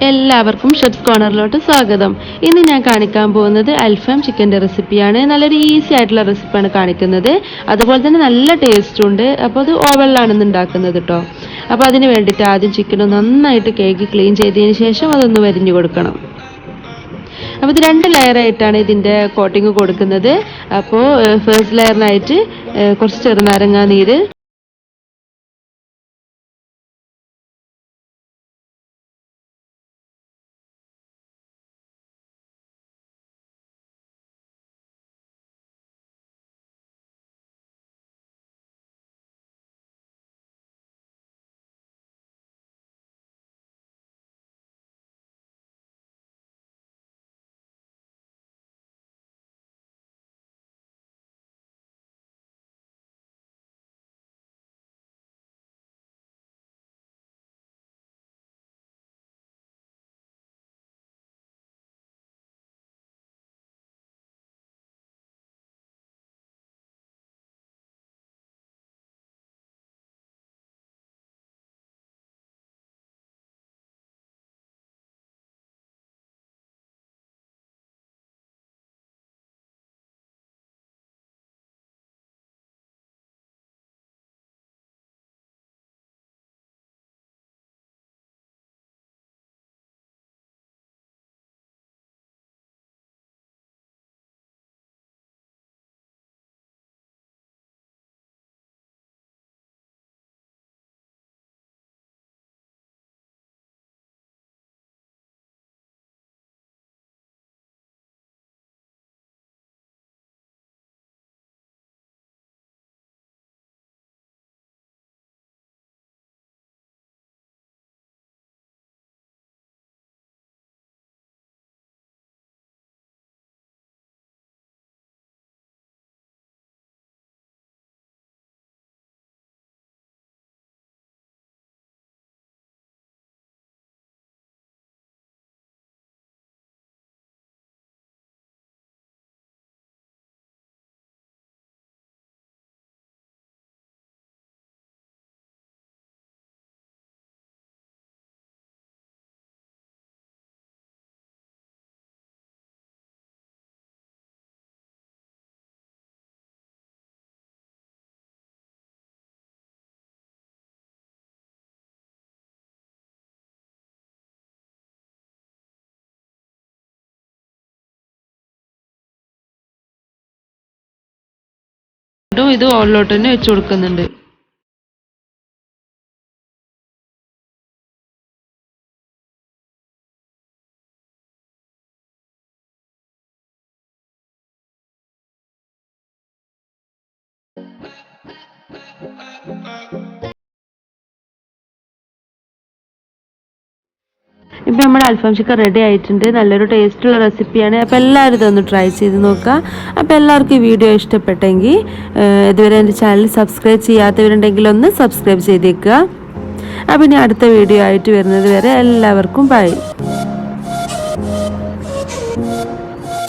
എല്ലാവർക്കും ഷബ്സ് കോർണറിലോട്ട് സ്വാഗതം. ഇന്ന് ഞാൻ കാണിക്കാൻ പോകുന്നത് അൽഫാം ചിക്കൻ്റെ റെസിപ്പിയാണ്. നല്ലൊരു ഈസി ആയിട്ടുള്ള റെസിപ്പിയാണ് കാണിക്കുന്നത്. അതുപോലെ തന്നെ നല്ല ടേസ്റ്റും ഉണ്ട്. അപ്പോൾ അത് ഓവനിലാണ് ഇന്ന് ഉണ്ടാക്കുന്നത് കേട്ടോ. അപ്പോൾ അതിന് വേണ്ടിയിട്ട് ആദ്യം ചിക്കൻ നന്നായിട്ട് കഴുകി ക്ലീൻ ചെയ്തതിന് ശേഷം അതൊന്ന് വരിഞ്ഞു കൊടുക്കണം. അപ്പോൾ ഇത് 2 ലെയറായിട്ടാണ് ഇതിൻ്റെ കോട്ടിങ് കൊടുക്കുന്നത്. അപ്പോൾ ഫസ്റ്റ് ലെയറിനായിട്ട് കുറച്ച് ചെറുനാരങ്ങ നീര്, ഇത് ഓളിലോട്ട് തന്നെ വെച്ച് കൊടുക്കുന്നുണ്ട്. ഇപ്പം നമ്മുടെ അൽഫാം ചിക്കൻ റെഡി ആയിട്ടുണ്ട്. നല്ലൊരു ടേസ്റ്റുള്ള റെസിപ്പിയാണ്. അപ്പോൾ എല്ലാവരും ഇതൊന്ന് ട്രൈ ചെയ്ത് നോക്കുക. അപ്പോൾ എല്ലാവർക്കും ഈ വീഡിയോ ഇഷ്ടപ്പെട്ടെങ്കിൽ ഇതുവരെ എൻ്റെ ചാനൽ സബ്സ്ക്രൈബ് ചെയ്യാത്തവരുണ്ടെങ്കിൽ ഒന്ന് സബ്സ്ക്രൈബ് ചെയ്തേക്കുക. അപ്പോൾ ഇനി അടുത്ത വീഡിയോ ആയിട്ട് വരുന്നത് വരെ എല്ലാവർക്കും ബൈ.